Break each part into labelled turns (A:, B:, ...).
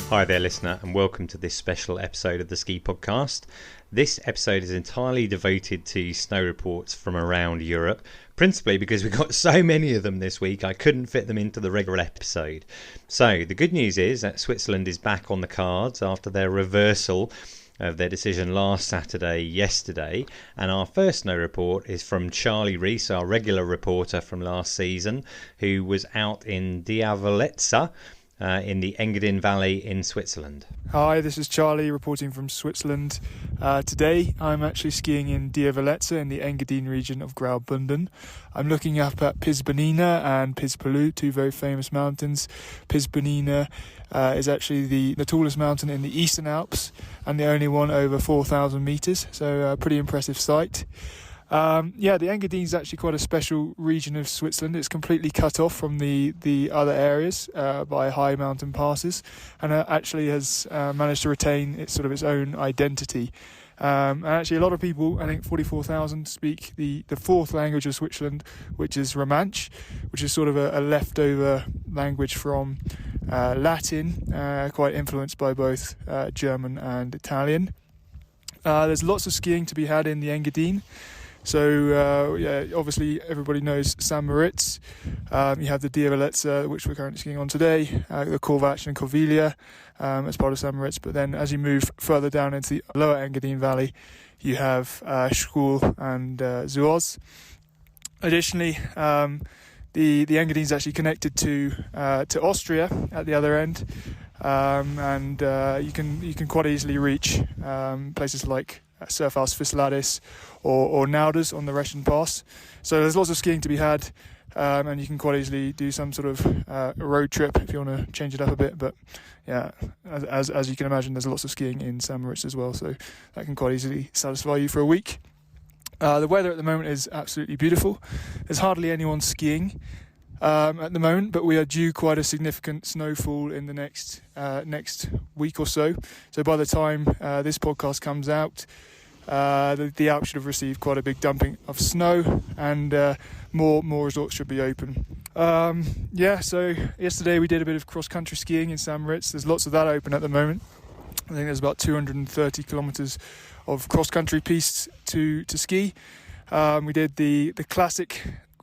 A: Hi there, listener, and welcome to this special episode of the Ski Podcast. This episode is entirely devoted to snow reports from around Europe, principally because we got so many of them this week I couldn't fit them into the regular episode. So the good news is that Switzerland is back on the cards after their reversal of their decision last yesterday, and our first snow report is from Charlie Rees, our regular reporter from last season, who was out in Diavolezza in the Engadin Valley in Switzerland.
B: Hi, this is Charlie reporting from Switzerland. Today I'm actually skiing in Diavolezza in the Engadin region of Graubünden. I'm looking up at Piz-Bernina and Piz-Palu, two very famous mountains. Piz-Bernina is actually the tallest mountain in the Eastern Alps and the only one over 4,000 metres, so a pretty impressive sight. The Engadin is actually quite a special region of Switzerland. It's completely cut off from the other areas by high mountain passes, and actually has managed to retain its own identity. And actually, a lot of people, I think 44,000, speak the fourth language of Switzerland, which is Romansh, which is sort of a leftover language from Latin, quite influenced by both German and Italian. There's lots of skiing to be had in the Engadin. So, obviously everybody knows St. Moritz. You have the Diavolezza, which we're currently skiing on today, the Corvatsch and Corviglia as part of St. Moritz. But then as you move further down into the lower Engadin Valley, you have Schkuhl and Zuoz. Additionally, the Engadin is actually connected to Austria at the other end, and you can quite easily reach places like Surfhaus Fisladis or Nauders on the Reschen Pass. So there's lots of skiing to be had, and you can quite easily do some sort of road trip if you want to change it up a bit. But yeah, as you can imagine, there's lots of skiing in St. Moritz as well, so that can quite easily satisfy you for a week. The weather at the moment is absolutely beautiful. There's hardly anyone skiing at the moment, but we are due quite a significant snowfall in the next week or so. So by the time this podcast comes out, the Alps should have received quite a big dumping of snow, and more resorts should be open. So yesterday we did a bit of cross-country skiing in St. Moritz. There's lots of that open at the moment. I think there's about 230 kilometres of cross-country pistes to ski. We did the classic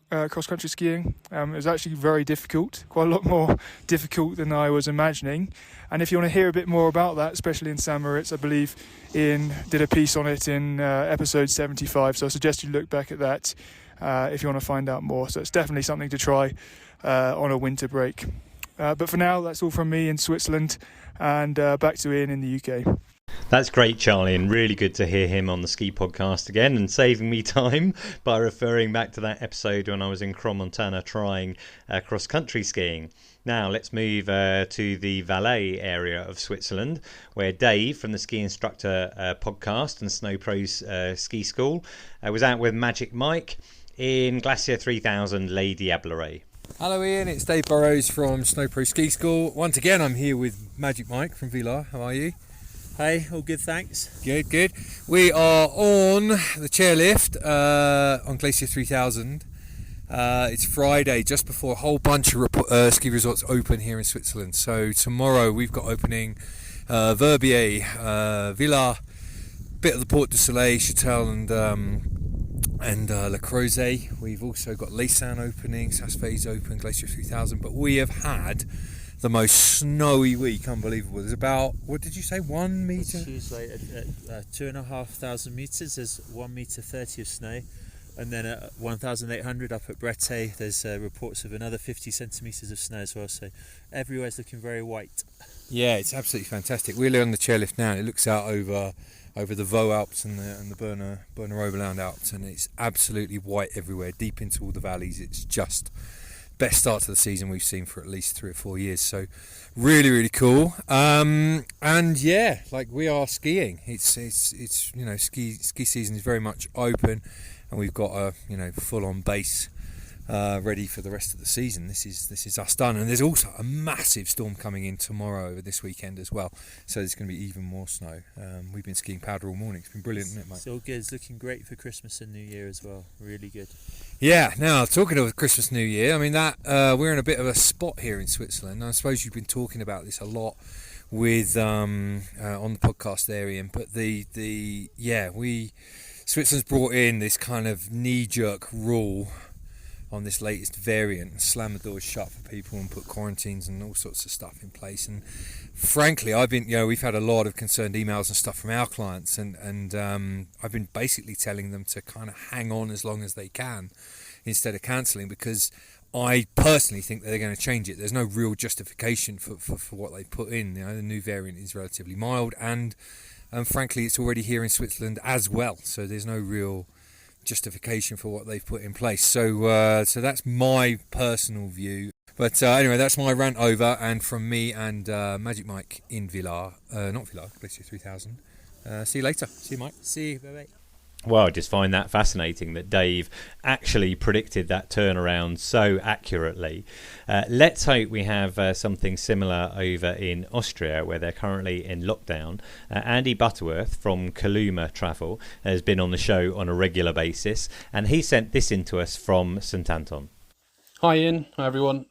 B: cross-country skiing. It was actually very difficult, quite a lot more difficult than I was imagining. And if you want to hear a bit more about that, especially in St. Moritz, I believe Ian did a piece on it in episode 75. So I suggest you look back at that if you want to find out more. So it's definitely something to try on a winter break. But for now, that's all from me in Switzerland, and back to Ian in the UK.
A: That's great, Charlie, and really good to hear him on the Ski Podcast again and saving me time by referring back to that episode when I was in Crans-Montana trying cross-country skiing. Now let's move to the Valais area of Switzerland, where Dave from the Ski Instructor podcast and Snow Pros Ski School was out with Magic Mike in Glacier 3000 Les Diablerets.
C: Hello Ian, it's Dave Burrows from Snow Pro Ski School. Once again I'm here with Magic Mike from Villars. How are you?
D: Hey, all good, thanks.
C: Good. We are on the chairlift on Glacier 3000. It's Friday, just before a whole bunch of ski resorts open here in Switzerland. So tomorrow we've got opening Verbier, Villars, bit of the Porte du Soleil, Chatel and Le Creuset. We've also got Laysan opening, Saas-Fez open, Glacier 3000. But we have had the most snowy week, unbelievable. There's about, what did you say, 1 metre?
D: Tuesday at 2,500 metres, there's 1 metre 30 of snow, and then at 1,800 up at Brete, there's reports of another 50 centimetres of snow as well. So everywhere's looking very white.
C: Yeah, it's absolutely fantastic. We're on the chairlift now. It looks out over the Vaux Alps and the Berner Oberland Alps, and it's absolutely white everywhere, deep into all the valleys. It's just best start to the season we've seen for at least 3 or 4 years. So really cool. And yeah, like, we are skiing. It's ski season is very much open, and we've got a full on base ready for the rest of the season. This is us done, and there's also a massive storm coming in tomorrow over this weekend as well, so there's going to be even more snow. We've been skiing powder all morning. It's been brilliant, isn't it, mate?
D: It's all good. It's looking great for Christmas and New Year as well. Really good.
C: Yeah. Now, talking of Christmas, New Year, I mean, that we're in a bit of a spot here in Switzerland. I suppose you've been talking about this a lot with on the podcast there, Ian. But Switzerland's brought in this kind of knee-jerk rule on this latest variant, slam the doors shut for people and put quarantines and all sorts of stuff in place. And frankly, we've had a lot of concerned emails and stuff from our clients, and I've been basically telling them to kind of hang on as long as they can instead of cancelling, because I personally think that they're going to change it. There's no real justification for what they put in. The new variant is relatively mild, and frankly, it's already here in Switzerland as well. So there's no real justification for what they've put in place. So that's my personal view. But anyway, that's my rant over, and from me and Magic Mike in Villar, not Villar, Glacier 3000. See you later. See you, Mike.
D: See you. Bye-bye.
A: Well, I just find that fascinating that Dave actually predicted that turnaround so accurately. Let's hope we have something similar over in Austria, where they're currently in lockdown. Andy Butterworth from Kaluma Travel has been on the show on a regular basis, and he sent this in to us from St Anton.
E: Hi Ian, hi everyone.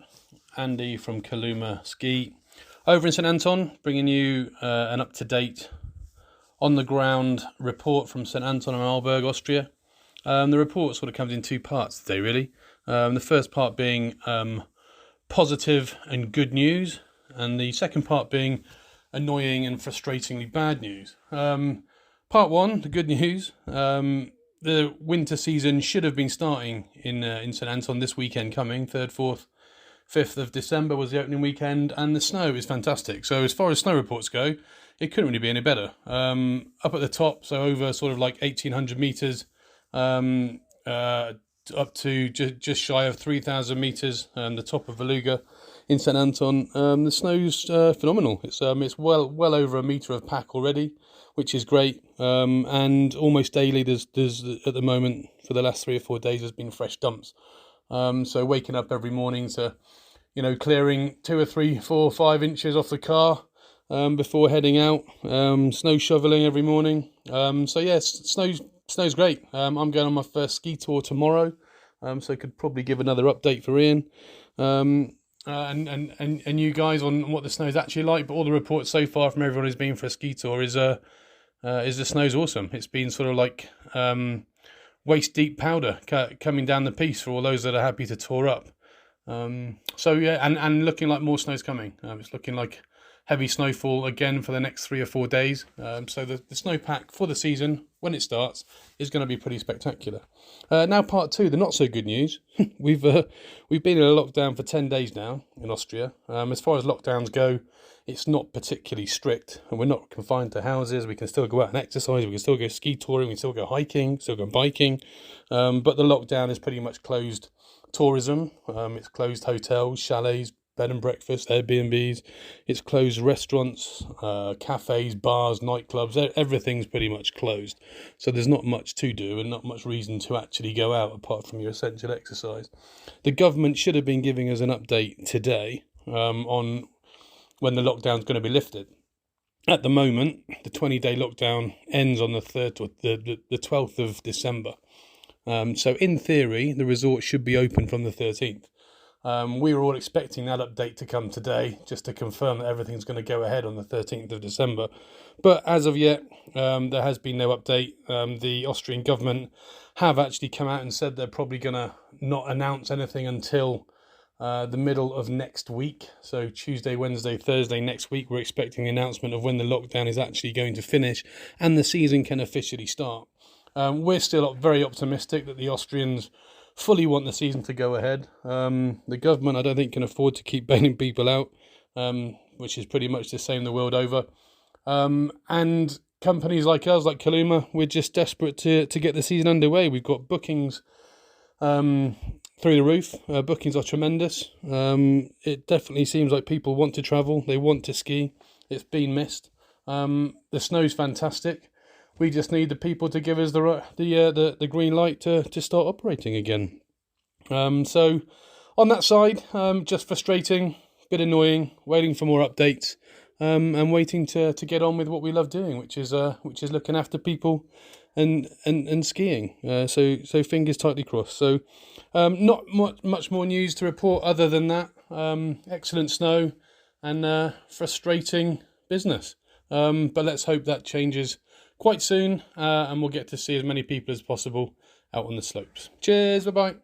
E: Andy from Kaluma Ski over in St Anton, bringing you an up-to-date on-the-ground report from St Anton and Arlberg, Austria. The report sort of comes in two parts today, really. The first part being positive and good news, and the second part being annoying and frustratingly bad news. Part one, the good news. The winter season should have been starting in St Anton this weekend coming, 3rd, 4th, 5th of December was the opening weekend, and the snow is fantastic. So as far as snow reports go, it couldn't really be any better. Up at the top, so over sort of like 1,800 metres, up to just shy of 3,000 metres, the top of Valuga in St Anton. The snow's phenomenal. It's well over a metre of pack already, which is great. And almost daily, there's at the moment for the last 3 or 4 days, there's been fresh dumps. So waking up every morning to, clearing 2 or 3, 4, 5 inches off the car before heading out. Snow shoveling every morning. So yes, snow's great. I'm going on my first ski tour tomorrow, so I could probably give another update for Ian and you guys on what the snow is actually like. But all the reports so far from everyone who's been for a ski tour is the snow's awesome. It's been sort of like waist deep powder coming down the piece for all those that are happy to tour up. So yeah, and looking like more snow's coming. It's looking like heavy snowfall again for the next 3 or 4 days. So the snowpack for the season, when it starts, is going to be pretty spectacular. Now part two, the not so good news. We've been in a lockdown for 10 days now in Austria. As far as lockdowns go, it's not particularly strict, and we're not confined to houses. We can still go out and exercise. We can still go ski touring. We can still go hiking, still go biking. But the lockdown is pretty much closed tourism. It's closed hotels, chalets, bed and breakfast, Airbnbs. It's closed restaurants, cafes, bars, nightclubs. Everything's pretty much closed. So there's not much to do and not much reason to actually go out apart from your essential exercise. The government should have been giving us an update today on when the lockdown's going to be lifted. At the moment, the 20-day lockdown ends on the 3rd or the 12th of December. So in theory, the resort should be open from the 13th. We were all expecting that update to come today, just to confirm that everything's going to go ahead on the 13th of December. But as of yet, there has been no update. The Austrian government have actually come out and said they're probably going to not announce anything until the middle of next week. So Tuesday, Wednesday, Thursday next week, we're expecting the announcement of when the lockdown is actually going to finish and the season can officially start. We're still very optimistic that the Austrians fully want the season to go ahead. The government, I don't think, can afford to keep bailing people out, which is pretty much the same the world over. And companies like us, like Kaluma, we're just desperate to get the season underway. We've got bookings through the roof. Bookings are tremendous. It definitely seems like people want to travel. They want to ski. It's been missed. The snow's fantastic. We just need the people to give us the green light to start operating again. So on that side, just frustrating, bit annoying, waiting for more updates, and waiting to get on with what we love doing, which is looking after people and skiing. So fingers tightly crossed. So not much more news to report other than that. Excellent snow and frustrating business. But let's hope that changes quite soon, and we'll get to see as many people as possible out on the slopes. Cheers, bye-bye.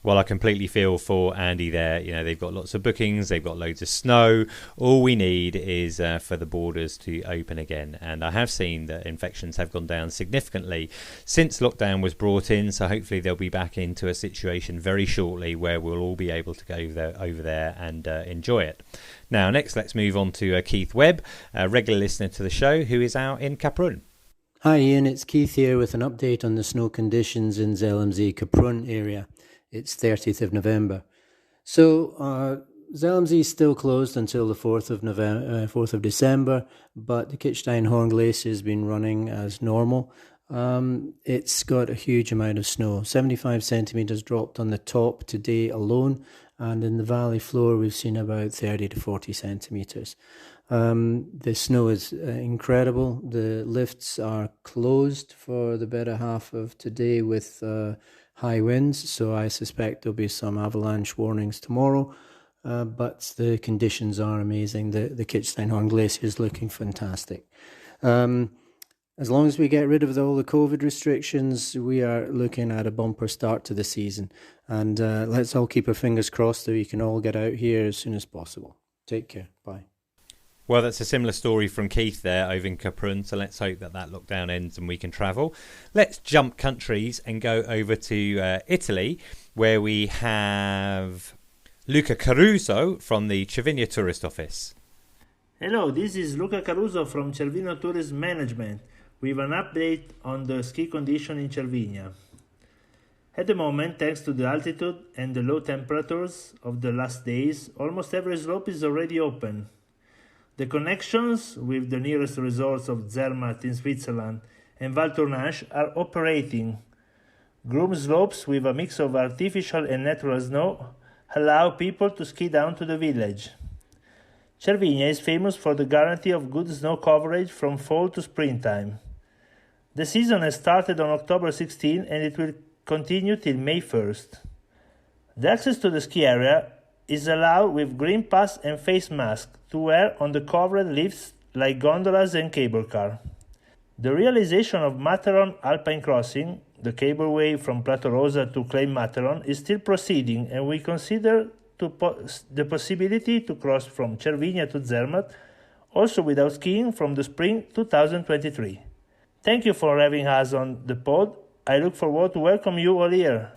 A: Well, I completely feel for Andy there. You know, they've got lots of bookings, they've got loads of snow. All we need is for the borders to open again. And I have seen that infections have gone down significantly since lockdown was brought in. So hopefully they'll be back into a situation very shortly where we'll all be able to go over there and enjoy it. Now, next, let's move on to Keith Webb, a regular listener to the show, who is out in Kaprun.
F: Hi Ian, it's Keith here with an update on the snow conditions in Zellamzee Kaprun area. It's 30th of November. So Zellamzee is still closed until the 4th of December, but the Kitzsteinhorn Glacier has been running as normal. It's got a huge amount of snow, 75 centimetres dropped on the top today alone, and in the valley floor we've seen about 30 to 40 centimetres. The snow is incredible. The lifts are closed for the better half of today with high winds, so I suspect there'll be some avalanche warnings tomorrow, but the conditions are amazing. The Kitzsteinhorn Glacier is looking fantastic. As long as we get rid of all the COVID restrictions, we are looking at a bumper start to the season, and let's all keep our fingers crossed that we can all get out here as soon as possible. Take care. Bye.
A: Well, that's a similar story from Keith there over in Kaprun, so let's hope that lockdown ends and we can travel. Let's jump countries and go over to Italy, where we have Luca Caruso from the Cervinia Tourist Office.
G: Hello, this is Luca Caruso from Cervinia Tourist Management with an update on the ski condition in Cervinia. At the moment, thanks to the altitude and the low temperatures of the last days, almost every slope is already open. The connections with the nearest resorts of Zermatt in Switzerland and Val Tournanche are operating. Groomed slopes with a mix of artificial and natural snow allow people to ski down to the village. Cervinia is famous for the guarantee of good snow coverage from fall to springtime. The season has started on October 16 and it will continue till May 1st. The access to the ski area is allowed with green pass and face mask to wear on the covered lifts like gondolas and cable car. The realization of Matterhorn Alpine Crossing, the cableway from Plato Rosa to Claim Matterhorn, is still proceeding, and we consider the possibility to cross from Cervinia to Zermatt, also without skiing, from the spring 2023. Thank you for having us on the pod. I look forward to welcome you all here.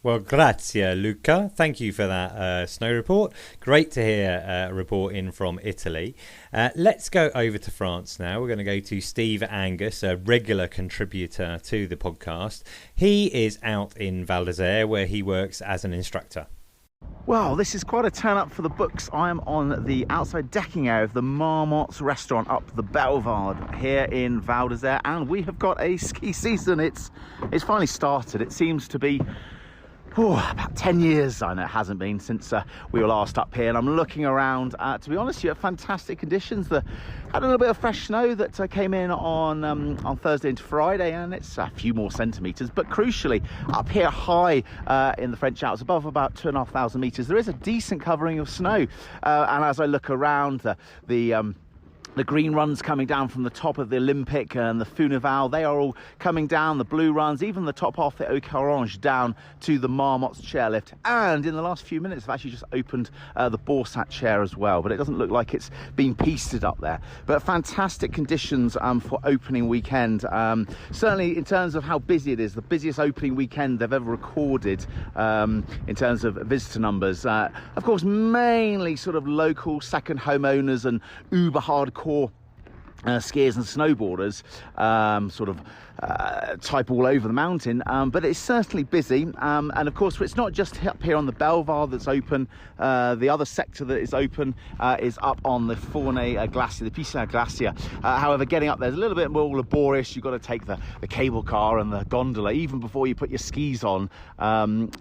A: Well, grazie, Luca. Thank you for that snow report. Great to hear a report in from Italy. Let's go over to France now. We're going to go to Steve Angus, a regular contributor to the podcast. He is out in Val d'Isère, where he works as an instructor.
H: Well, this is quite a turn up for the books. I'm on the outside decking area of the Marmotte's restaurant up the Boulevard here in Val d'Isère, and we have got a ski season. It's finally started. It seems to be about 10 years, I know it hasn't been, since we were last up here, and I'm looking around. To be honest, you have fantastic conditions. Had a little bit of fresh snow that came in on Thursday into Friday, and it's a few more centimetres, but crucially, up here high in the French Alps, above about 2,500 metres, there is a decent covering of snow, and as I look around, the green runs coming down from the top of the Olympic and the Funival, they are all coming down, the blue runs, even the top half, the Oak Orange, down to the Marmotte's chairlift. And in the last few minutes, I've actually just opened the Borsat chair as well, but it doesn't look like it's been pieced up there. But fantastic conditions for opening weekend. Certainly in terms of how busy it is, the busiest opening weekend they've ever recorded in terms of visitor numbers. Of course, mainly sort of local second homeowners and uber hardcore skiers and snowboarders type all over the mountain, but it's certainly busy, and of course it's not just up here on the Boulevard that's open. The other sector that is open is up on the Fournet Glacier, the Pissin Glacier. However, getting up there is a little bit more laborious. You've got to take the cable car and the gondola even before you put your skis on.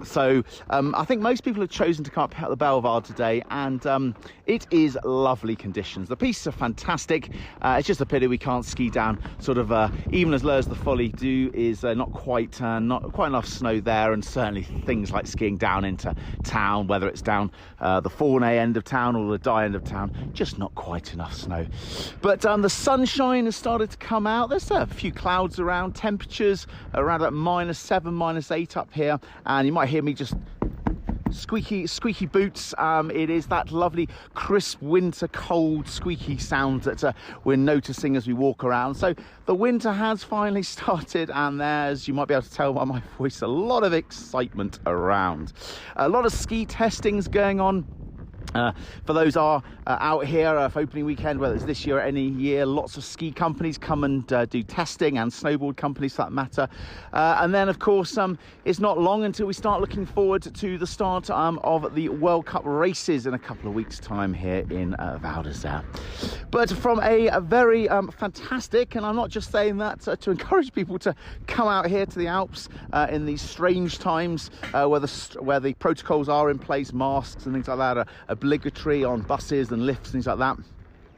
H: So I think most people have chosen to come up at the Boulevard today, and it is lovely conditions. The pieces are fantastic. It's it's just a pity we can't ski down sort of even as low as the Folly do. Is not quite enough snow there, and certainly things like skiing down into town, whether it's down the Fournay end of town or the Dye end of town, just not quite enough snow. But the sunshine has started to come out. There's a few clouds around, temperatures around at -7, -8 up here, and you might hear me just squeaky boots. It is that lovely crisp winter cold squeaky sound that we're noticing as we walk around. So the winter has finally started, and there's, you might be able to tell by my voice, a lot of excitement around. A lot of ski testings going on. For those are out here for opening weekend, whether it's this year or any year, lots of ski companies come and do testing, and snowboard companies for that matter. And then, of course, it's not long until we start looking forward to the start of the World Cup races in a couple of weeks' time here in Val d'Isère. But from a very fantastic, and I'm not just saying that to encourage people to come out here to the Alps in these strange times where the protocols are in place, masks and things like that are obligatory on buses and lifts, things like that.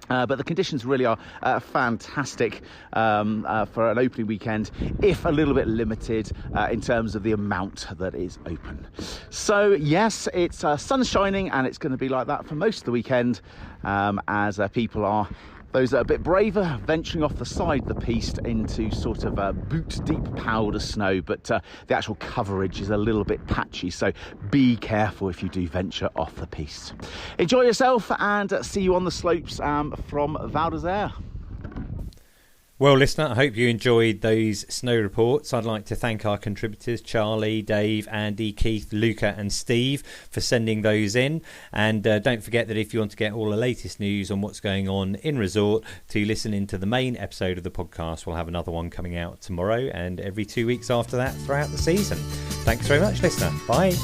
H: But the conditions really are fantastic for an opening weekend, if a little bit limited in terms of the amount that is open. So yes, it's sun shining, and it's going to be like that for most of the weekend, as people are, those that are a bit braver, venturing off the side of the piste into sort of boot deep powder snow, but the actual coverage is a little bit patchy, so be careful if you do venture off the piste. Enjoy yourself, and see you on the slopes from Val d'Isère.
A: Well, listener, I hope you enjoyed those snow reports. I'd like to thank our contributors, Charlie, Dave, Andy, Keith, Luca and Steve, for sending those in. And don't forget that if you want to get all the latest news on what's going on in resort, to listen into the main episode of the podcast. We'll have another one coming out tomorrow and every 2 weeks after that throughout the season. Thanks very much, listener. Bye.